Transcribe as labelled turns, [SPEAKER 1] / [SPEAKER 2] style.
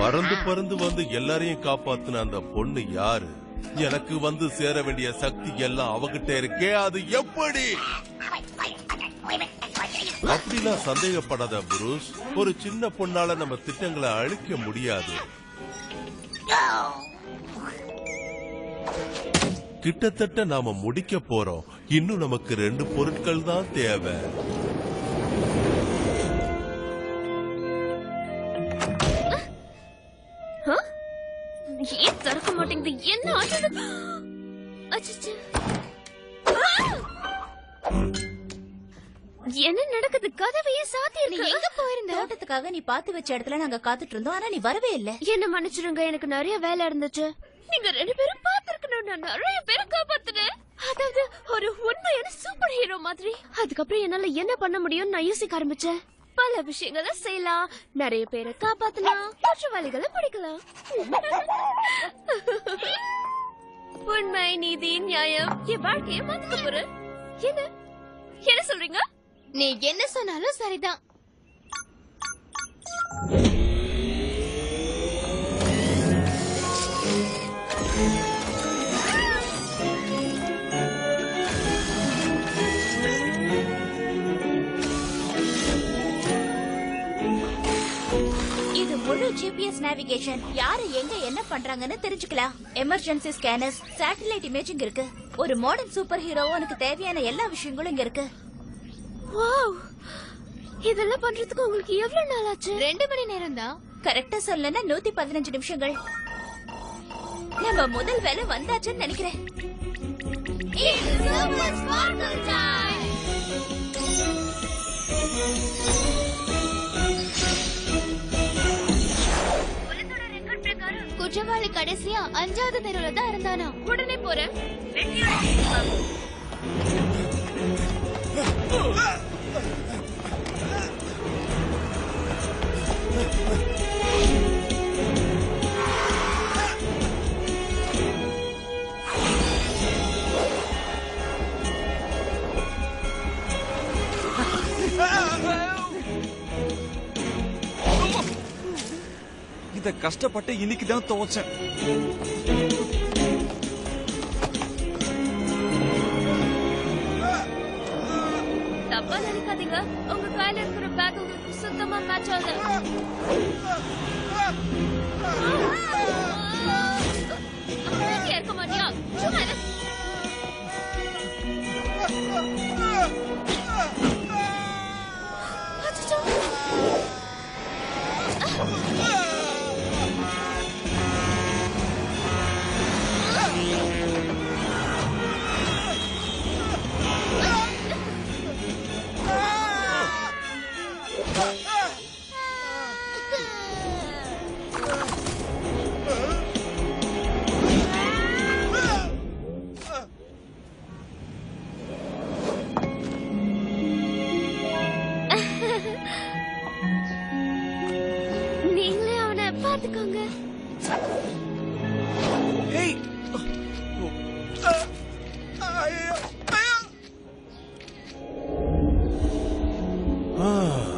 [SPEAKER 1] பறந்து பறந்து வந்து எல்லாரையும் காப்பாத்துன அந்த பொண்ணு யாரு? எனக்கு வந்து சேர வேண்டிய சக்தி எல்லாம் அவகிட்ட இருக்கே, அது எப்படி? அப்படிலாம் சந்தேகப்படாத புரூஸ். ஒரு சின்ன பொண்ணால நம்ம திட்டங்களை அழிக்க முடியாது. கிட்டத்தட்ட நாம முடிக்க போறோம். இன்னும் நமக்கு 2 பொருட்கள் தான் தேவை.
[SPEAKER 2] ஏன் திறக்க மாட்டேங்குது? என்ன ஆச்சு? என்ன நடக்குது? கதவையே சாத்தி இருக்கு.
[SPEAKER 3] எங்க போயிருந்த? தோட்டத்துக்காக நீ பாத்து வச்ச இடத்துல நாங்க காத்துட்டு இருந்தோம். ஆனா நீ வரவே இல்ல.
[SPEAKER 2] என்ன மன்னிச்சிருங்க, எனக்கு நிறைய வேலை இருந்துச்சு. நீங்க 2 பேரும் பாத்துருக்கணும். நான் நிறைய பேரை காப்பாத்துனேன். அதாவது ஒரு உண்மையான சூப்பர் ஹீரோ மாதிரி. அதுக்கப்புறம் என்னால என்ன பண்ண முடியும்னு நான் யோசிக்க ஆரம்பிச்சேன். பல விஷயங்களை செய்யலாம், நிறைய பேரை காப்பாத்தலாம், குற்றவாளிகளை பிடிக்கலாம். உண்மை, நீதி, நியாயம் என் வாழ்க்கையை மாத்த போறேன். என்ன சொல்றீங்க? நீ என்ன சொன்னாலும் சரிதான்.
[SPEAKER 3] இது முழு ஜிபிஎஸ் நேவிகேஷன். யாரு எங்க என்ன பண்றாங்கன்னு தெரிஞ்சுக்கலாம். எமர்ஜென்சி ஸ்கேனர்ஸ், சேட்டலைட் இமேஜிங் இருக்கு. ஒரு மாடர்ன் சூப்பர் ஹீரோ உனக்கு தேவையான எல்லா விஷயங்களும் இங்க இருக்கு.
[SPEAKER 2] வாவ், இதெல்லாம் பண்றதுக்கு உங்களுக்கு எவ்வளவு நாள் ஆச்சு?
[SPEAKER 3] 2 மணி நேரம் தான். கரெக்டா சொல்லனா 115 நிமிஷங்கள். நம்ம முதல் வேலை வந்தாச்சுன்னு நினைக்கிறேன்.
[SPEAKER 2] குற்றவாளி கடைசியா 5வது தெருவுல தான் இருந்தானா? உடனே போறேன்.
[SPEAKER 4] இத கஷ்டப்பட்டு இன்னைக்கு தான் துவைச்சேன்.
[SPEAKER 2] தப்பா நினைக்காதீங்க, உங்க கையில இருக்கிற பேக் உங்களுக்கு சுத்தமா மேட்ச் ஆகுது. இருக்க மாட்டியா? சும்மா நீங்களே அவனை பாத்துக்கோங்க.
[SPEAKER 4] ஏய்